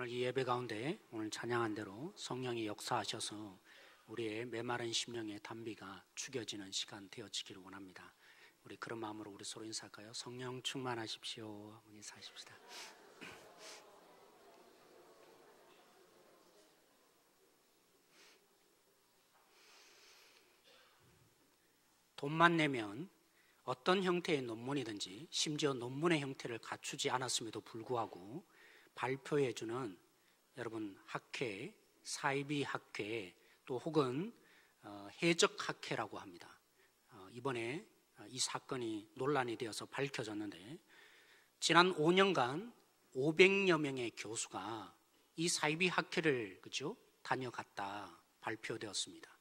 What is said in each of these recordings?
오늘 이 예배 가운데 오늘 찬양한 대로 성령이 역사하셔서 우리의 메마른 심령의 담비가 축여지는 시간 되어지기를 원합니다. 우리 그런 마음으로 우리 서로 인사할까요? 성령 충만하십시오. 인사하십시다. 돈만 내면 어떤 형태의 논문이든지 심지어 논문의 형태를 갖추지 않았음에도 불구하고 발표해주는 여러분 학회, 사이비 학회 또 혹은 해적 학회라고 합니다. 이번에 이 사건이 논란이 되어서 밝혀졌는데 지난 5년간 500여 명의 교수가 이 사이비 학회를 다녀갔다 발표되었습니다.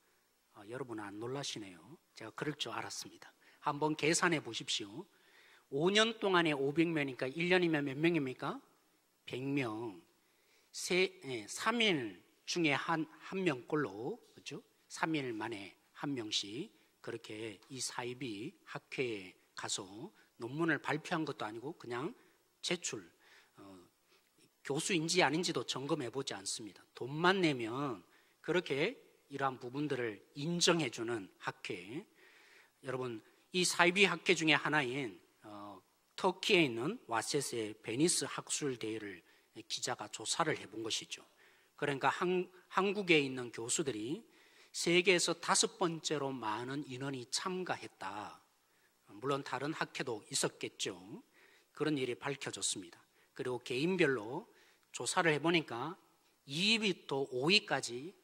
여러분 안 놀라시네요. 제가 그럴 줄 알았습니다. 한번 계산해 보십시오. 5년 동안에 500명이니까 1년이면 몇 명입니까? 100명. 3일 중에 한 명꼴로, 그렇죠? 3일 만에 한 명씩 그렇게 이 사이비 학회에 가서 논문을 발표한 것도 아니고 그냥 제출, 교수인지 아닌지도 점검해 보지 않습니다. 돈만 내면 그렇게 이러한 부분들을 인정해주는 학회. 여러분, 이 사이비 학회 중에 하나인 터키에 있는 와셋의 베니스 학술 대회를 기자가 조사를 해본 것이죠. 그러니까 한국에 있는 교수들이 세계에서 5번째로 많은 인원이 참가했다. 물론 다른 학회도 있었겠죠. 그런 일이 밝혀졌습니다. 그리고 개인별로 조사를 해보니까 2위부터 5위까지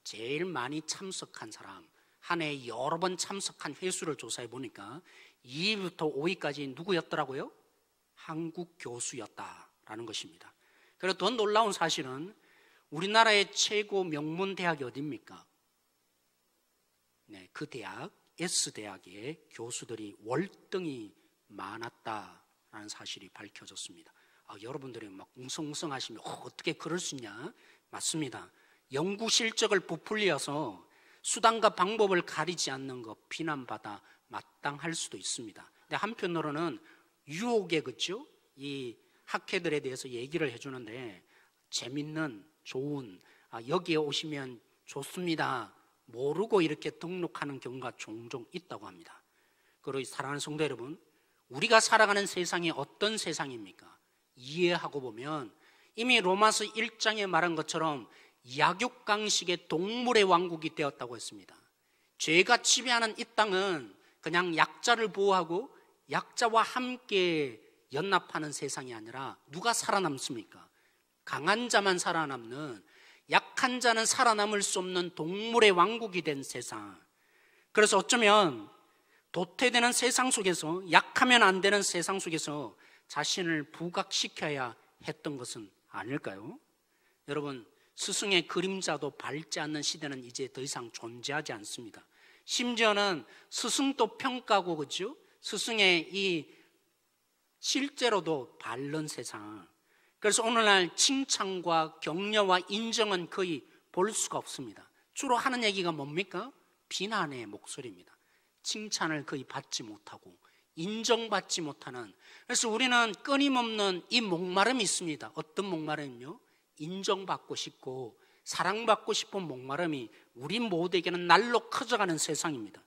제일 많이 참석한 사람, 한 해에 여러 번 참석한 횟수를 조사해 보니까 2위부터 5위까지 누구였더라고요? 한국 교수였다라는 것입니다. 그리고 더 놀라운 사실은 우리나라의 최고 명문 대학이 어디입니까? 네, 그 대학, S대학의 교수들이 월등히 많았다라는 사실이 밝혀졌습니다. 여러분들이 막 웅성웅성하시면 어떻게 그럴 수 있냐? 맞습니다. 연구 실적을 부풀려서 수단과 방법을 가리지 않는 것 비난받아 마땅할 수도 있습니다. 근데 한편으로는 유혹의 이 학회들에 대해서 얘기를 해주는데 재밌는, 좋은, 여기에 오시면 좋습니다. 모르고 이렇게 등록하는 경우가 종종 있다고 합니다. 그리고 사랑하는 성도 여러분, 우리가 살아가는 세상이 어떤 세상입니까? 이해하고 보면 이미 로마서 1장에 말한 것처럼 약육강식의 동물의 왕국이 되었다고 했습니다. 죄가 지배하는 이 땅은 그냥 약자를 보호하고 약자와 함께 연합하는 세상이 아니라 누가 살아남습니까? 강한 자만 살아남는, 약한 자는 살아남을 수 없는 동물의 왕국이 된 세상. 그래서 어쩌면 도태되는 세상 속에서, 약하면 안 되는 세상 속에서 자신을 부각시켜야 했던 것은 아닐까요? 여러분, 스승의 그림자도 밟지 않는 시대는 이제 더 이상 존재하지 않습니다. 심지어는 스승도 평가하고, 그렇죠? 스승의 이 실제로도 바른 세상. 그래서 오늘날 칭찬과 격려와 인정은 거의 볼 수가 없습니다. 주로 하는 얘기가 뭡니까? 비난의 목소리입니다. 칭찬을 거의 받지 못하고 인정받지 못하는. 그래서 우리는 끊임없는 이 목마름이 있습니다. 어떤 목마름이요? 인정받고 싶고 사랑받고 싶은 목마름이 우리 모두에게는 날로 커져가는 세상입니다.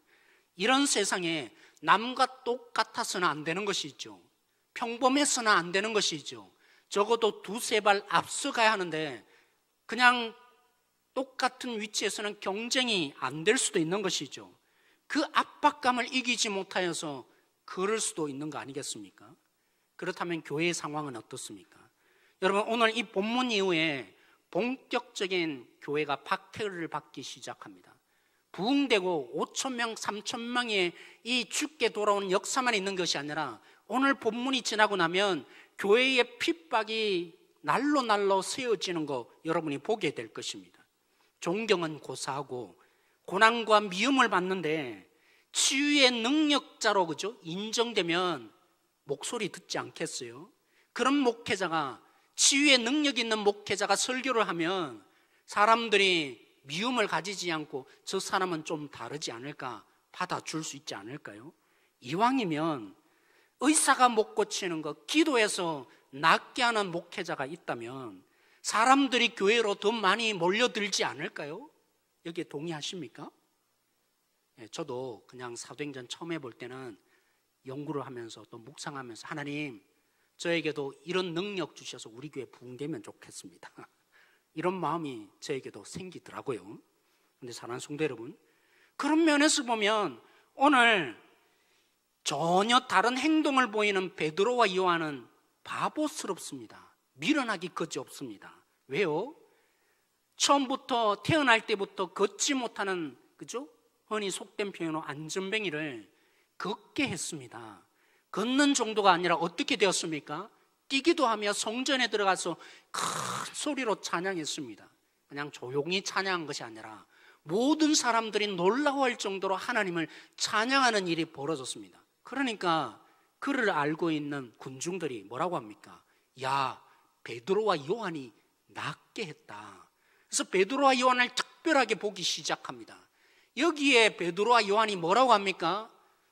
이런 세상에 남과 똑같아서는 안 되는 것이 있죠. 평범해서는 안 되는 것이 있죠. 적어도 2-3발 앞서가야 하는데 그냥 똑같은 위치에서는 경쟁이 안 될 수도 있는 것이죠. 그 압박감을 이기지 못하여서 그럴 수도 있는 거 아니겠습니까? 그렇다면 교회의 상황은 어떻습니까? 여러분, 오늘 이 본문 이후에 본격적인 교회가 박해를 받기 시작합니다. 부흥되고 5,000명, 3,000명의 이 죽게 돌아오는 역사만 있는 것이 아니라 오늘 본문이 지나고 나면 교회의 핍박이 날로 날로 세워지는 거 여러분이 보게 될 것입니다. 존경은 고사하고 고난과 미움을 받는데 치유의 능력자로 인정되면 목소리 듣지 않겠어요? 그런 목회자가, 치유의 능력 있는 목회자가 설교를 하면 사람들이 미움을 가지지 않고 저 사람은 좀 다르지 않을까 받아줄 수 있지 않을까요? 이왕이면 의사가 못 고치는 것, 기도해서 낫게 하는 목회자가 있다면 사람들이 교회로 더 많이 몰려들지 않을까요? 여기에 동의하십니까? 저도 그냥 사도행전 처음 해볼 때는 연구를 하면서 또 묵상하면서 하나님, 저에게도 이런 능력 주셔서 우리 교회 부흥되면 좋겠습니다. 이런 마음이 저에게도 생기더라고요. 그런데 사랑하는 성도 여러분, 그런 면에서 보면 오늘 전혀 다른 행동을 보이는 베드로와 요한은 바보스럽습니다. 미련하기 그지없습니다. 왜요? 처음부터 태어날 때부터 걷지 못하는, 그죠? 흔히 속된 표현으로 안전뱅이를 걷게 했습니다. 걷는 정도가 아니라 어떻게 되었습니까? 뛰기도 하며 성전에 들어가서 큰 소리로 찬양했습니다. 그냥 조용히 찬양한 것이 아니라 모든 사람들이 놀라워할 정도로 하나님을 찬양하는 일이 벌어졌습니다. 그러니까 그를 알고 있는 군중들이 뭐라고 합니까? 야, 베드로와 요한이 낫게 했다. 그래서 베드로와 요한을 특별하게 보기 시작합니다. 여기에 베드로와 요한이 뭐라고 합니까?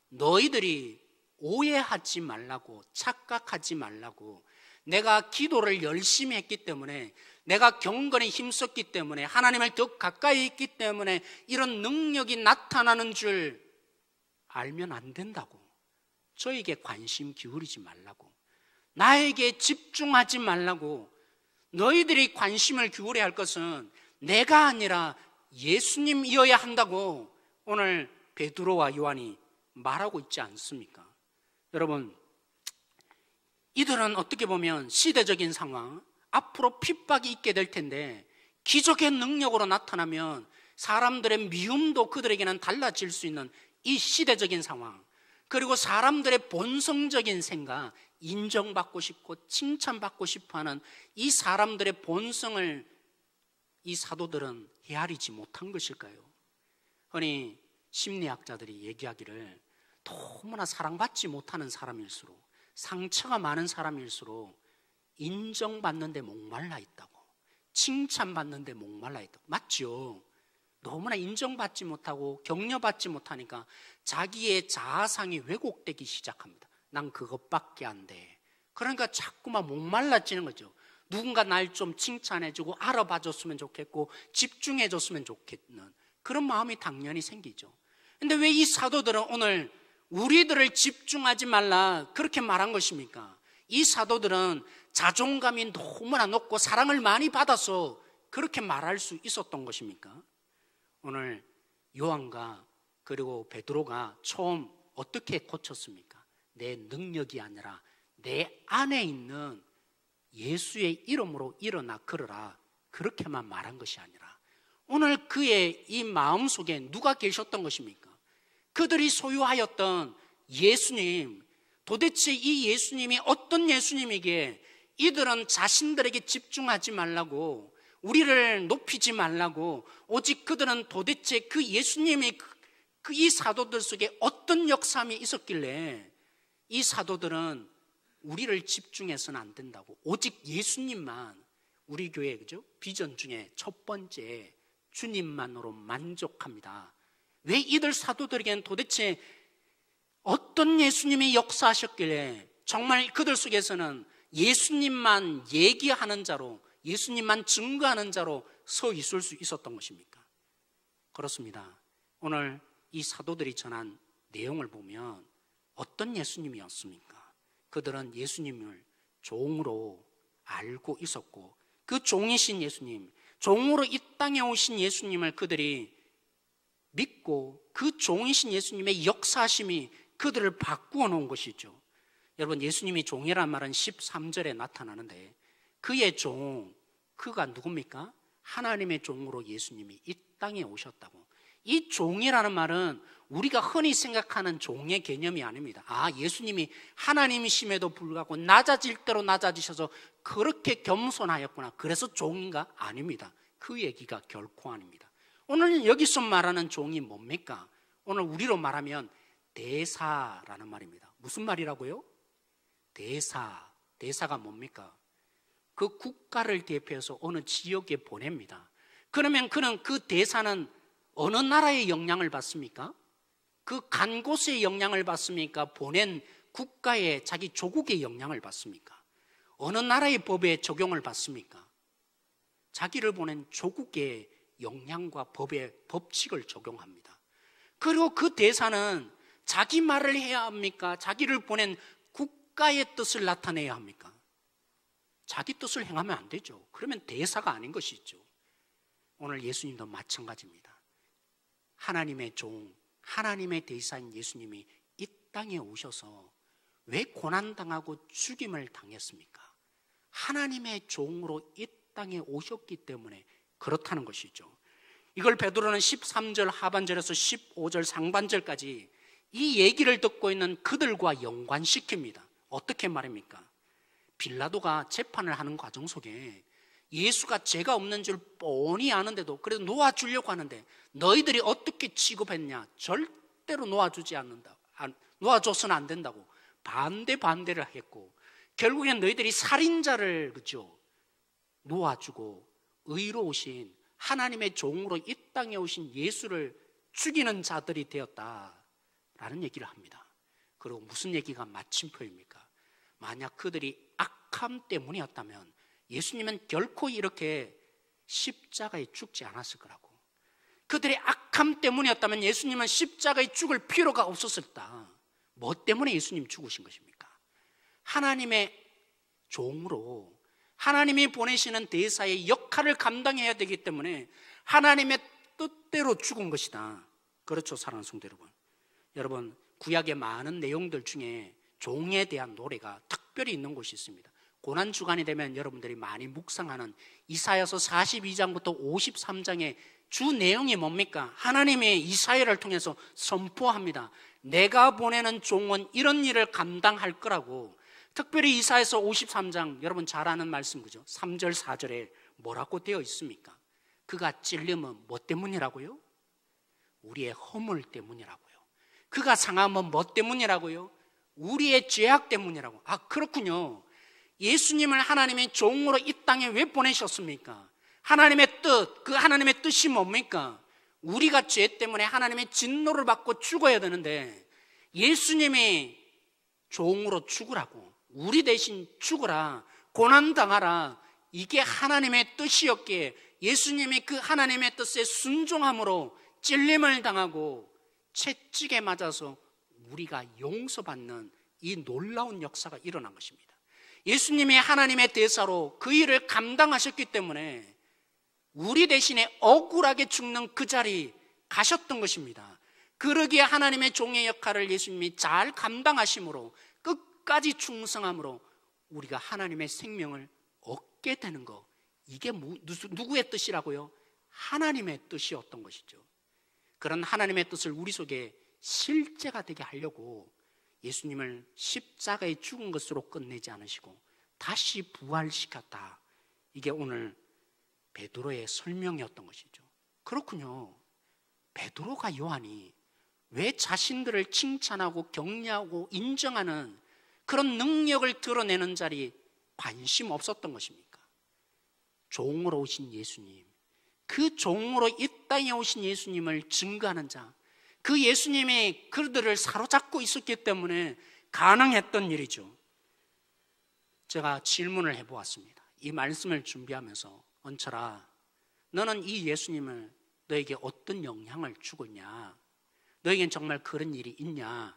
너희들이 오해하지 말라고, 착각하지 말라고, 내가 기도를 열심히 했기 때문에, 내가 경건에 힘썼기 때문에, 하나님을 더 가까이 있기 때문에 이런 능력이 나타나는 줄 알면 안 된다고. 저에게 관심 기울이지 말라고, 나에게 집중하지 말라고. 너희들이 관심을 기울여야 할 것은 내가 아니라 예수님이어야 한다고 오늘 베드로와 요한이 말하고 있지 않습니까? 여러분, 이들은 어떻게 보면 시대적인 상황, 앞으로 핍박이 있게 될 텐데 기적의 능력으로 나타나면 사람들의 미움도 그들에게는 달라질 수 있는 이 시대적인 상황, 그리고 사람들의 본성적인 생각, 인정받고 싶고 칭찬받고 싶어하는 이 사람들의 본성을 이 사도들은 헤아리지 못한 것일까요? 흔히 심리학자들이 얘기하기를 너무나 사랑받지 못하는 사람일수록, 상처가 많은 사람일수록 인정받는 데 목말라 있다고, 칭찬받는 데 목말라 있다고. 맞죠? 너무나 인정받지 못하고 격려받지 못하니까 자기의 자아상이 왜곡되기 시작합니다. 난 그것밖에 안 돼. 그러니까 자꾸만 목말라지는 거죠. 누군가 날 좀 칭찬해주고 알아봐줬으면 좋겠고 집중해줬으면 좋겠는 그런 마음이 당연히 생기죠. 근데 왜 이 사도들은 오늘 우리들을 집중하지 말라 그렇게 말한 것입니까? 이 사도들은 자존감이 너무나 높고 사랑을 많이 받아서 그렇게 말할 수 있었던 것입니까? 오늘 요한과 그리고 베드로가 처음 어떻게 고쳤습니까? 내 능력이 아니라 내 안에 있는 예수의 이름으로 일어나 걸어라, 그렇게만 말한 것이 아니라 오늘 그의 이 마음속에 누가 계셨던 것입니까? 그들이 소유하였던 예수님, 도대체 이 예수님이 어떤 예수님이기에 이들은 자신들에게 집중하지 말라고, 우리를 높이지 말라고, 오직 그들은 도대체 그 예수님이 이 사도들 속에 어떤 역사함이 있었길래 이 사도들은 우리를 집중해서는 안 된다고, 오직 예수님만, 우리 교회 그죠? 비전 중에 첫 번째 주님만으로 만족합니다. 왜 이들 사도들에게는 도대체 어떤 예수님이 역사하셨길래 정말 그들 속에서는 예수님만 얘기하는 자로, 예수님만 증거하는 자로 서 있을 수 있었던 것입니까? 그렇습니다. 오늘 이 사도들이 전한 내용을 보면 어떤 예수님이었습니까? 그들은 예수님을 종으로 알고 있었고, 그 종이신 예수님, 종으로 이 땅에 오신 예수님을 그들이 믿고 그 종이신 예수님의 역사심이 그들을 바꾸어 놓은 것이죠. 여러분, 예수님이 종이란 말은 13절에 나타나는데 그의 종, 그가 누굽니까? 하나님의 종으로 예수님이 이 땅에 오셨다고. 이 종이라는 말은 우리가 흔히 생각하는 종의 개념이 아닙니다. 아, 예수님이 하나님이심에도 불구하고 낮아질 대로 낮아지셔서 그렇게 겸손하였구나, 그래서 종인가? 아닙니다. 그 얘기가 결코 아닙니다. 오늘 여기서 말하는 종이 뭡니까? 오늘 우리로 말하면 대사라는 말입니다. 무슨 말이라고요? 대사. 대사가 뭡니까? 그 국가를 대표해서 어느 지역에 보냅니다. 그러면 그는, 그 대사는 어느 나라의 영향을 받습니까? 그 간 곳의 영향을 받습니까? 보낸 국가의, 자기 조국의 영향을 받습니까? 어느 나라의 법에 적용을 받습니까? 자기를 보낸 조국의 역량과 법의 법칙을 적용합니다. 그리고 그 대사는 자기 말을 해야 합니까? 자기를 보낸 국가의 뜻을 나타내야 합니까? 자기 뜻을 행하면 안 되죠. 그러면 대사가 아닌 것이죠. 오늘 예수님도 마찬가지입니다. 하나님의 종, 하나님의 대사인 예수님이 이 땅에 오셔서 왜 고난당하고 죽임을 당했습니까? 하나님의 종으로 이 땅에 오셨기 때문에 그렇다는 것이죠. 이걸 베드로는 13절 하반절에서 15절 상반절까지 이 얘기를 듣고 있는 그들과 연관시킵니다. 어떻게 말입니까? 빌라도가 재판을 하는 과정 속에 예수가 죄가 없는 줄 뻔히 아는데도 그래도 놓아주려고 하는데 너희들이 어떻게 취급했냐? 절대로 놓아주지 않는다. 놓아줘서는 안 된다고 반대를 했고 결국엔 너희들이 살인자를 그죠? 놓아주고 의로우신 하나님의 종으로 이 땅에 오신 예수를 죽이는 자들이 되었다라는 얘기를 합니다. 그리고 무슨 얘기가 마침표입니까? 만약 그들이 악함 때문이었다면 예수님은 결코 이렇게 십자가에 죽지 않았을 거라고. 그들의 악함 때문이었다면 예수님은 십자가에 죽을 필요가 없었었다. 뭐 때문에 예수님 죽으신 것입니까? 하나님의 종으로 하나님이 보내시는 대사의 역할을 감당해야 되기 때문에 하나님의 뜻대로 죽은 것이다. 그렇죠, 사랑하는 성도 여러분. 여러분, 구약의 많은 내용들 중에 종에 대한 노래가 특별히 있는 곳이 있습니다. 고난주간이 되면 여러분들이 많이 묵상하는 이사야서 42장부터 53장의 주 내용이 뭡니까? 하나님이 이사야를 통해서 선포합니다. 내가 보내는 종은 이런 일을 감당할 거라고. 특별히 이사야서 53장 여러분 잘 아는 말씀 그죠? 3절 4절에 뭐라고 되어 있습니까? 그가 찔림은 뭐 때문이라고요? 우리의 허물 때문이라고요. 그가 상함은 뭐 때문이라고요? 우리의 죄악 때문이라고. 아, 그렇군요. 예수님을 하나님의 종으로 이 땅에 왜 보내셨습니까? 하나님의 뜻, 그 하나님의 뜻이 뭡니까? 우리가 죄 때문에 하나님의 진노를 받고 죽어야 되는데 예수님이 종으로 죽으라고, 우리 대신 죽으라, 고난당하라, 이게 하나님의 뜻이었기에 예수님이 그 하나님의 뜻에 순종함으로 찔림을 당하고 채찍에 맞아서 우리가 용서받는 이 놀라운 역사가 일어난 것입니다. 예수님이 하나님의 대사로 그 일을 감당하셨기 때문에 우리 대신에 억울하게 죽는 그 자리 가셨던 것입니다. 그러기에 하나님의 종의 역할을 예수님이 잘 감당하심으로 끝까지 충성함으로 우리가 하나님의 생명을 얻게 되는 것, 이게 누구의 뜻이라고요? 하나님의 뜻이었던 것이죠. 그런 하나님의 뜻을 우리 속에 실제가 되게 하려고 예수님을 십자가에 죽은 것으로 끝내지 않으시고 다시 부활시켰다. 이게 오늘 베드로의 설명이었던 것이죠. 그렇군요. 베드로가 요한이 왜 자신들을 칭찬하고 격려하고 인정하는 그런 능력을 드러내는 자리 관심 없었던 것입니까? 종으로 오신 예수님, 그 종으로 이 땅에 오신 예수님을 증거하는 자, 그 예수님이 그들을 사로잡고 있었기 때문에 가능했던 일이죠. 제가 질문을 해보았습니다. 이 말씀을 준비하면서 원철아, 너는 이 예수님을 너에게 어떤 영향을 주고 있냐? 너에겐 정말 그런 일이 있냐?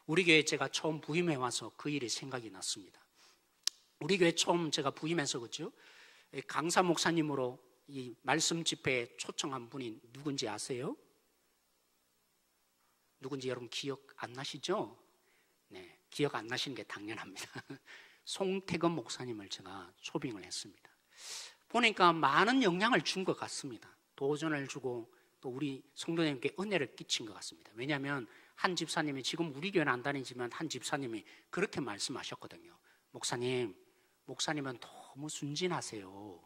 우리 교회 제가 처음 부임해 와서 그 일이 생각이 났습니다. 우리 교회 처음 제가 부임해서 그죠? 강사 목사님으로 이 말씀 집회에 초청한 분이 누군지 아세요? 누군지 여러분 기억 안 나시죠? 네, 기억 안 나시는 게 당연합니다. 송태근 목사님을 제가 초빙을 했습니다. 보니까 많은 영향을 준 것 같습니다. 도전을 주고 또 우리 성도님께 은혜를 끼친 것 같습니다. 왜냐하면 한 집사님이, 지금 우리 교회는 안 다니지만 한 집사님이 그렇게 말씀하셨거든요. 목사님은 너무 순진하세요.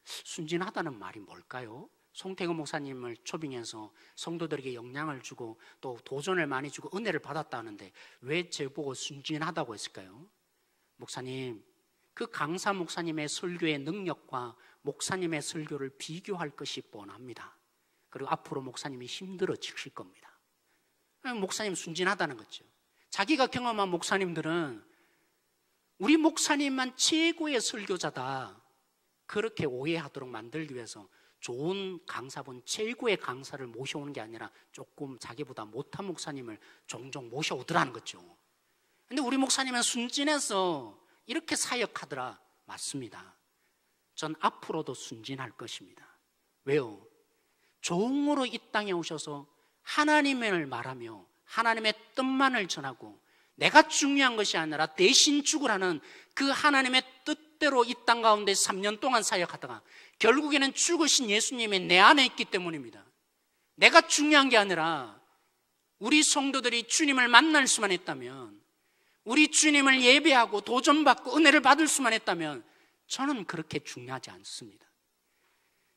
순진하다는 말이 뭘까요? 송태근 목사님을 초빙해서 성도들에게 영향을 주고 또 도전을 많이 주고 은혜를 받았다는데 왜 저보고 순진하다고 했을까요? 목사님, 그 강사 목사님의 설교의 능력과 목사님의 설교를 비교할 것이 뻔합니다. 그리고 앞으로 목사님이 힘들어지실 겁니다. 목사님 순진하다는 거죠. 자기가 경험한 목사님들은 우리 목사님만 최고의 설교자다, 그렇게 오해하도록 만들기 위해서 좋은 강사분, 최고의 강사를 모셔오는 게 아니라 조금 자기보다 못한 목사님을 종종 모셔오더라는 거죠. 근데 우리 목사님은 순진해서 이렇게 사역하더라. 맞습니다. 전 앞으로도 순진할 것입니다. 왜요? 종으로 이 땅에 오셔서 하나님을 말하며 하나님의 뜻만을 전하고 내가 중요한 것이 아니라 대신 죽으라는 그 하나님의 뜻대로 이 땅 가운데 3년 동안 사역하다가 결국에는 죽으신 예수님이 내 안에 있기 때문입니다. 내가 중요한 게 아니라 우리 성도들이 주님을 만날 수만 했다면, 우리 주님을 예배하고 도전받고 은혜를 받을 수만 했다면 저는 그렇게 중요하지 않습니다.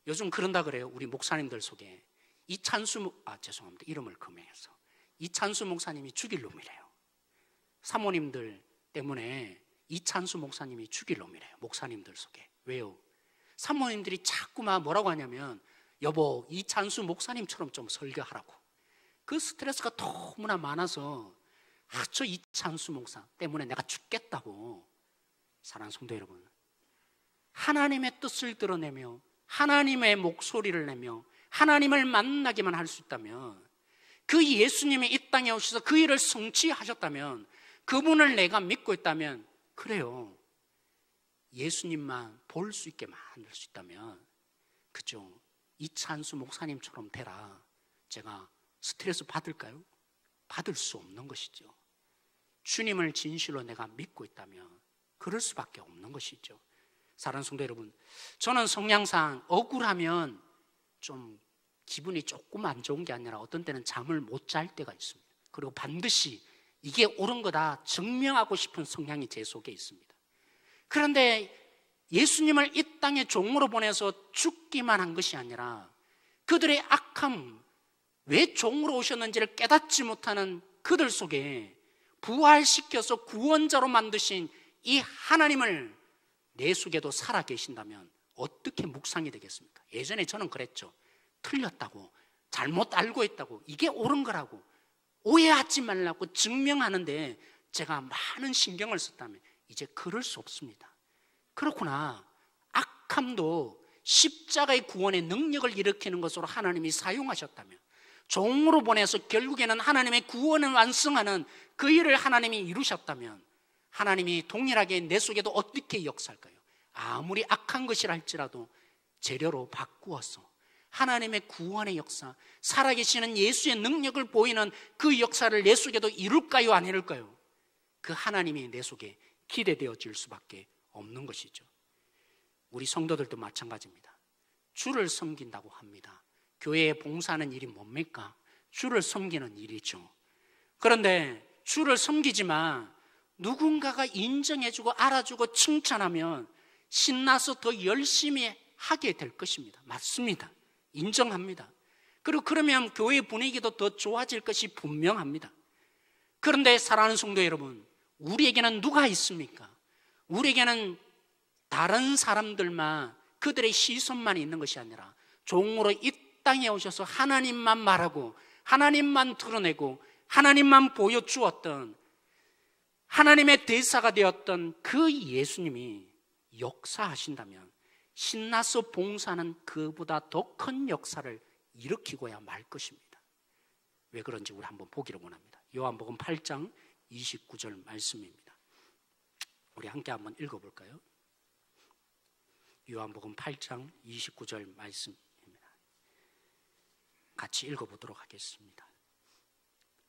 요즘 그런다 그래요. 우리 목사님들 속에 죄송합니다. 이름을 금해해서 이찬수 목사님이 죽일 놈이래요. 사모님들 때문에 이찬수 목사님이 죽일 놈이래요. 목사님들 속에. 왜요? 사모님들이 자꾸만 뭐라고 하냐면, 여보 이찬수 목사님처럼 좀 설교하라고. 그 스트레스가 너무나 많아서 저 이찬수 목사 때문에 내가 죽겠다고. 사랑하는 성도 여러분, 하나님의 뜻을 드러내며 하나님의 목소리를 내며 하나님을 만나기만 할 수 있다면, 그 예수님이 이 땅에 오셔서 그 일을 성취하셨다면, 그분을 내가 믿고 있다면, 그래요, 예수님만 볼 수 있게 만들 수 있다면, 그죠? 이찬수 목사님처럼 되라. 제가 스트레스 받을까요? 받을 수 없는 것이죠. 주님을 진실로 내가 믿고 있다면 그럴 수밖에 없는 것이죠. 사랑하는 성도 여러분, 저는 성향상 억울하면 좀 기분이 조금 안 좋은 게 아니라 어떤 때는 잠을 못 잘 때가 있습니다. 그리고 반드시 이게 옳은 거다 증명하고 싶은 성향이 제 속에 있습니다. 그런데 예수님을 이 땅에 종으로 보내서 죽기만 한 것이 아니라 그들의 악함, 왜 종으로 오셨는지를 깨닫지 못하는 그들 속에 부활시켜서 구원자로 만드신 이 하나님을 내 속에도 살아계신다면 어떻게 묵상이 되겠습니까? 예전에 저는 그랬죠. 틀렸다고, 잘못 알고 있다고, 이게 옳은 거라고 오해하지 말라고 증명하는데 제가 많은 신경을 썼다면 이제 그럴 수 없습니다. 그렇구나, 악함도 십자가의 구원의 능력을 일으키는 것으로 하나님이 사용하셨다면, 종으로 보내서 결국에는 하나님의 구원을 완성하는 그 일을 하나님이 이루셨다면, 하나님이 동일하게 내 속에도 어떻게 역사할까요? 아무리 악한 것이라 할지라도 재료로 바꾸어서 하나님의 구원의 역사, 살아계시는 예수의 능력을 보이는 그 역사를 내 속에도 이룰까요, 안 이룰까요? 그 하나님이 내 속에 기대되어질 수밖에 없는 것이죠. 우리 성도들도 마찬가지입니다. 주를 섬긴다고 합니다. 교회에 봉사하는 일이 뭡니까? 주를 섬기는 일이죠. 그런데 주를 섬기지만 누군가가 인정해주고 알아주고 칭찬하면 신나서 더 열심히 하게 될 것입니다. 맞습니다. 인정합니다. 그리고 그러면 교회 분위기도 더 좋아질 것이 분명합니다. 그런데 사랑하는 성도 여러분, 우리에게는 누가 있습니까? 우리에게는 다른 사람들만, 그들의 시선만 있는 것이 아니라 종으로 이 땅에 오셔서 하나님만 말하고 하나님만 드러내고 하나님만 보여주었던, 하나님의 대사가 되었던 그 예수님이 역사하신다면 신나서 봉사하는 그보다 더 큰 역사를 일으키고야 말 것입니다. 왜 그런지 우리 한번 보기를 원합니다. 요한복음 8장 29절 말씀입니다. 우리 함께 한번 읽어볼까요? 요한복음 8장 29절 말씀입니다. 같이 읽어보도록 하겠습니다.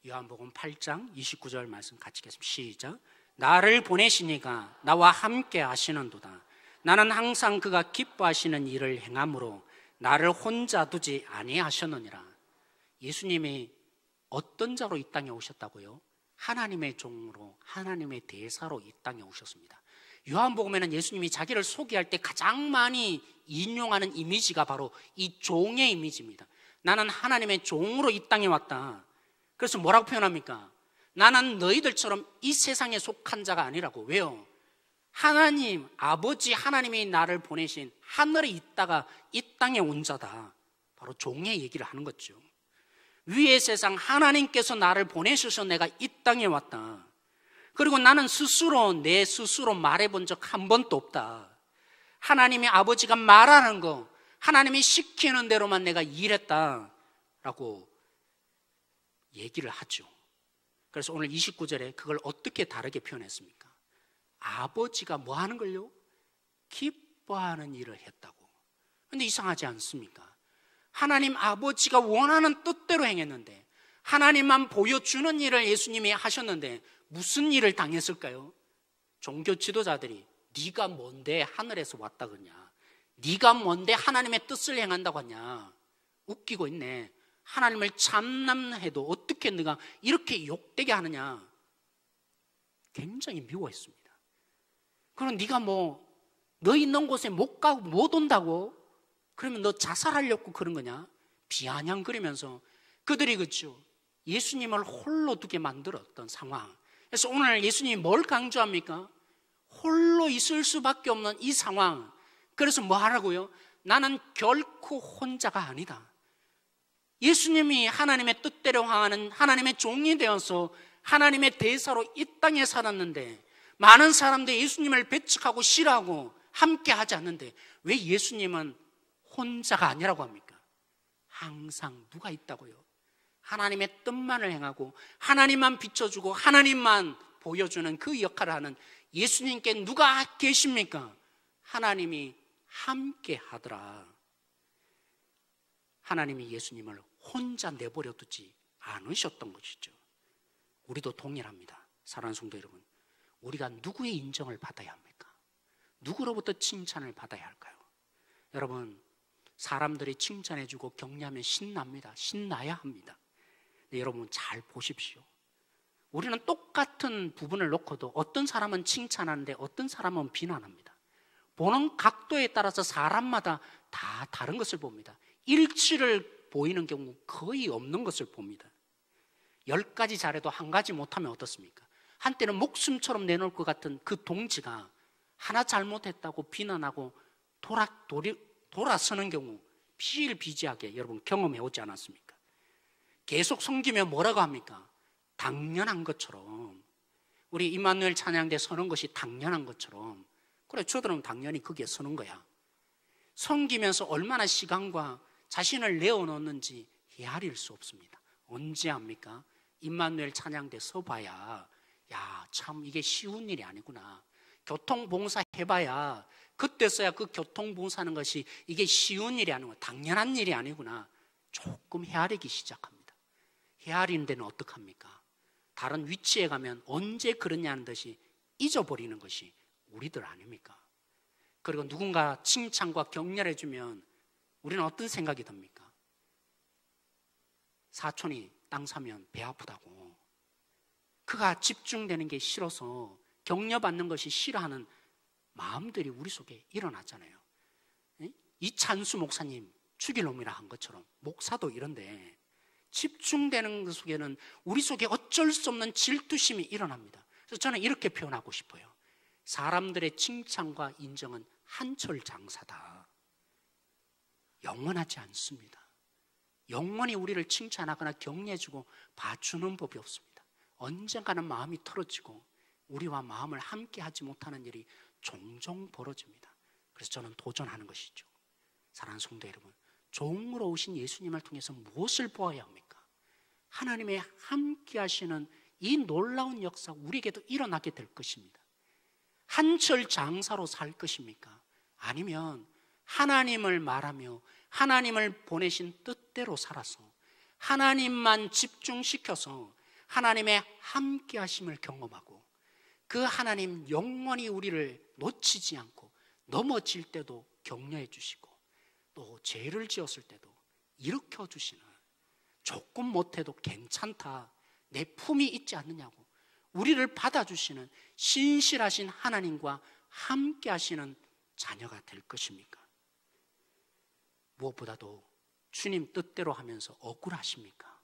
요한복음 8장 29절 말씀 같이 읽겠습니다. 시작. 나를 보내시니가 나와 함께 하시는도다. 나는 항상 그가 기뻐하시는 일을 행함으로 나를 혼자 두지 아니하셨느니라. 예수님이 어떤 자로 이 땅에 오셨다고요? 하나님의 종으로, 하나님의 대사로 이 땅에 오셨습니다. 요한복음에는 예수님이 자기를 소개할 때 가장 많이 인용하는 이미지가 바로 이 종의 이미지입니다. 나는 하나님의 종으로 이 땅에 왔다. 그래서 뭐라고 표현합니까? 나는 너희들처럼 이 세상에 속한 자가 아니라고. 왜요? 하나님, 아버지 하나님이 나를 보내신 하늘에 있다가 이 땅에 온 자다. 바로 종의 얘기를 하는 거죠. 위의 세상 하나님께서 나를 보내셔서 내가 이 땅에 왔다. 그리고 나는 스스로 내 스스로 말해본 적 한 번도 없다. 하나님의 아버지가 말하는 거, 하나님이 시키는 대로만 내가 일했다라고 얘기를 하죠. 그래서 오늘 29절에 그걸 어떻게 다르게 표현했습니까? 아버지가 뭐 하는 걸요? 기뻐하는 일을 했다고. 근데 이상하지 않습니까? 하나님 아버지가 원하는 뜻대로 행했는데, 하나님만 보여주는 일을 예수님이 하셨는데 무슨 일을 당했을까요? 종교 지도자들이 네가 뭔데 하늘에서 왔다 그러냐, 네가 뭔데 하나님의 뜻을 행한다고 하냐, 웃기고 있네. 하나님을 참남해도 어떻게 네가 이렇게 욕되게 하느냐, 굉장히 미워했습니다. 그럼 네가 뭐 너 있는 곳에 못 가고 못 온다고? 그러면 너 자살하려고 그런 거냐? 비아냥거리면서 그들이 그렇죠, 예수님을 홀로 두게 만들었던 상황. 그래서 오늘 예수님이 뭘 강조합니까? 홀로 있을 수밖에 없는 이 상황. 그래서 뭐 하라고요? 나는 결코 혼자가 아니다. 예수님이 하나님의 뜻대로 행하는 하나님의 종이 되어서 하나님의 대사로 이 땅에 살았는데, 많은 사람들이 예수님을 배척하고 싫어하고 함께 하지 않는데 왜 예수님은 혼자가 아니라고 합니까? 항상 누가 있다고요? 하나님의 뜻만을 행하고 하나님만 비춰주고 하나님만 보여주는 그 역할을 하는 예수님께 누가 계십니까? 하나님이 함께 하더라. 하나님이 예수님을 혼자 내버려 두지 않으셨던 것이죠. 우리도 동일합니다. 사랑하는 성도 여러분, 우리가 누구의 인정을 받아야 합니까? 누구로부터 칭찬을 받아야 할까요? 여러분, 사람들이 칭찬해주고 격려하면 신납니다. 신나야 합니다. 네, 여러분 잘 보십시오. 우리는 똑같은 부분을 놓고도 어떤 사람은 칭찬하는데 어떤 사람은 비난합니다. 보는 각도에 따라서 사람마다 다 다른 것을 봅니다. 일치를 보이는 경우 거의 없는 것을 봅니다. 10가지 잘해도 한 가지 못하면 어떻습니까? 한때는 목숨처럼 내놓을 것 같은 그 동지가 하나 잘못했다고 비난하고 돌아서는 경우 비일비재하게 여러분 경험해 오지 않았습니까? 계속 섬기면 뭐라고 합니까? 당연한 것처럼, 우리 임마누엘 찬양대 서는 것이 당연한 것처럼, 그래 저들은 당연히 거기에 서는 거야. 섬기면서 얼마나 시간과 자신을 내어놓는지 헤아릴 수 없습니다. 언제 합니까? 임마누엘 찬양대 서봐야 야, 참 이게 쉬운 일이 아니구나. 교통봉사 해봐야 그때서야 그 교통봉사하는 것이 이게 쉬운 일이 아니구나, 당연한 일이 아니구나, 조금 헤아리기 시작합니다. 헤아리는 데는 어떡합니까? 다른 위치에 가면 언제 그러냐는 듯이 잊어버리는 것이 우리들 아닙니까? 그리고 누군가 칭찬과 격려를 해주면 우리는 어떤 생각이 듭니까? 사촌이 땅 사면 배 아프다고, 그가 집중되는 게 싫어서 격려받는 것이 싫어하는 마음들이 우리 속에 일어났잖아요. 이찬수 목사님 죽일 놈이라 한 것처럼 목사도 이런데 집중되는 것 속에는 우리 속에 어쩔 수 없는 질투심이 일어납니다. 그래서 저는 이렇게 표현하고 싶어요. 사람들의 칭찬과 인정은 한철 장사다. 영원하지 않습니다. 영원히 우리를 칭찬하거나 격려해주고 봐주는 법이 없습니다. 언젠가는 마음이 틀어지고 우리와 마음을 함께 하지 못하는 일이 종종 벌어집니다. 그래서 저는 도전하는 것이죠. 사랑하는 성도 여러분, 종으로 오신 예수님을 통해서 무엇을 보아야 합니까? 하나님의 함께 하시는 이 놀라운 역사 우리에게도 일어나게 될 것입니다. 한철 장사로 살 것입니까? 아니면 하나님을 말하며 하나님을 보내신 뜻대로 살아서 하나님만 집중시켜서 하나님의 함께 하심을 경험하고 그 하나님 영원히 우리를 놓치지 않고 넘어질 때도 격려해 주시고 또 죄를 지었을 때도 일으켜 주시는, 조금 못해도 괜찮다, 내 품이 있지 않느냐고 우리를 받아주시는 신실하신 하나님과 함께 하시는 자녀가 될 것입니까? 무엇보다도 주님 뜻대로 하면서 억울하십니까?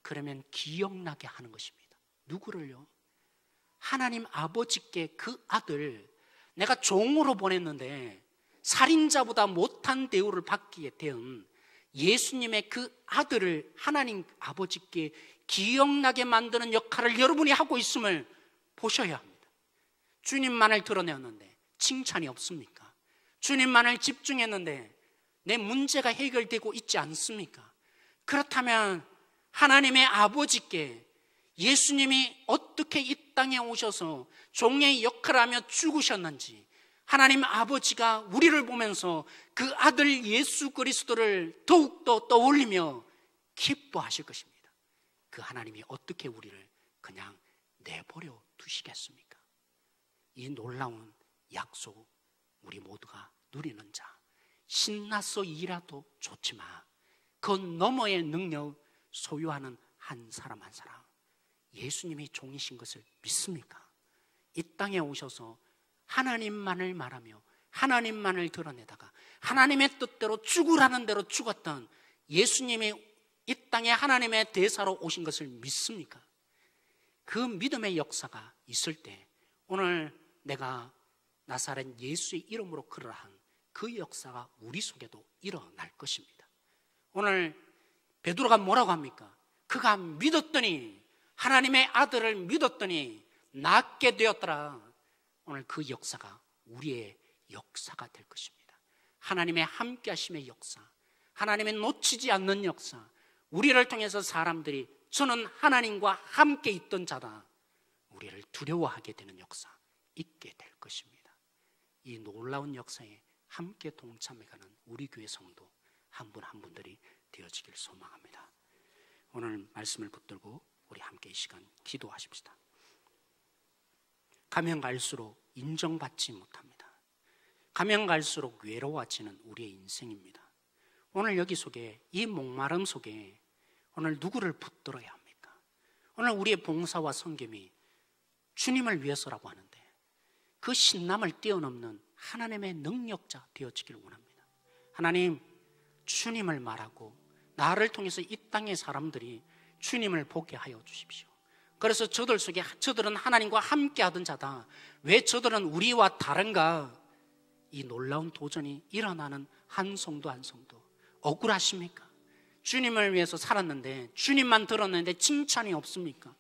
그러면 기억나게 하는 것입니다. 누구를요? 하나님 아버지께 그 아들, 내가 종으로 보냈는데 살인자보다 못한 대우를 받기에 된 예수님의 그 아들을 하나님 아버지께 기억나게 만드는 역할을 여러분이 하고 있음을 보셔야 합니다. 주님만을 드러내었는데 칭찬이 없습니까? 주님만을 집중했는데 내 문제가 해결되고 있지 않습니까? 그렇다면 하나님의 아버지께 예수님이 어떻게 이 땅에 오셔서 종의 역할을 하며 죽으셨는지 하나님 아버지가 우리를 보면서 그 아들 예수 그리스도를 더욱더 떠올리며 기뻐하실 것입니다. 그 하나님이 어떻게 우리를 그냥 내버려 두시겠습니까? 이 놀라운 약속 우리 모두가 누리는 자, 신나서 일하도 좋지만 그 너머의 능력 소유하는 한 사람 한 사람, 예수님이 종이신 것을 믿습니까? 이 땅에 오셔서 하나님만을 말하며 하나님만을 드러내다가 하나님의 뜻대로 죽으라는 대로 죽었던 예수님이 이 땅에 하나님의 대사로 오신 것을 믿습니까? 그 믿음의 역사가 있을 때 오늘 내가 나사렛 예수의 이름으로 걸으라 한 그 역사가 우리 속에도 일어날 것입니다. 오늘 베드로가 뭐라고 합니까? 그가 믿었더니 하나님의 아들을 믿었더니 낫게 되었더라. 오늘 그 역사가 우리의 역사가 될 것입니다. 하나님의 함께하심의 역사, 하나님의 놓치지 않는 역사, 우리를 통해서 사람들이 저는 하나님과 함께 있던 자다, 우리를 두려워하게 되는 역사 있게 될 것입니다. 이 놀라운 역사에 함께 동참해가는 우리 교회 성도 한 분 한 분들이 되어지길 소망합니다. 오늘 말씀을 붙들고 우리 함께 이 시간 기도하십시다. 가면 갈수록 인정받지 못합니다. 가면 갈수록 외로워지는 우리의 인생입니다. 오늘 여기 속에 이 목마름 속에 오늘 누구를 붙들어야 합니까? 오늘 우리의 봉사와 섬김이 주님을 위해서라고 하는데 그 신남을 뛰어넘는 하나님의 능력자 되어지길 원합니다. 하나님, 주님을 말하고 나를 통해서 이 땅의 사람들이 주님을 보게 하여 주십시오. 그래서 저들 속에 저들은 하나님과 함께 하던 자다, 왜 저들은 우리와 다른가? 이 놀라운 도전이 일어나는 한 성도 한 성도 억울하십니까? 주님을 위해서 살았는데 주님만 들었는데 칭찬이 없습니까?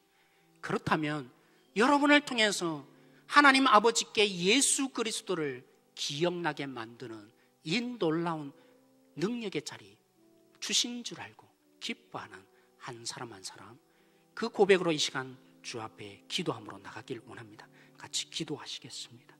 그렇다면 여러분을 통해서 하나님 아버지께 예수 그리스도를 기억나게 만드는 이 놀라운 능력의 자리 주신 줄 알고 기뻐하는 한 사람 한 사람, 그 고백으로 이 시간 주 앞에 기도함으로 나가길 원합니다. 같이 기도하시겠습니다.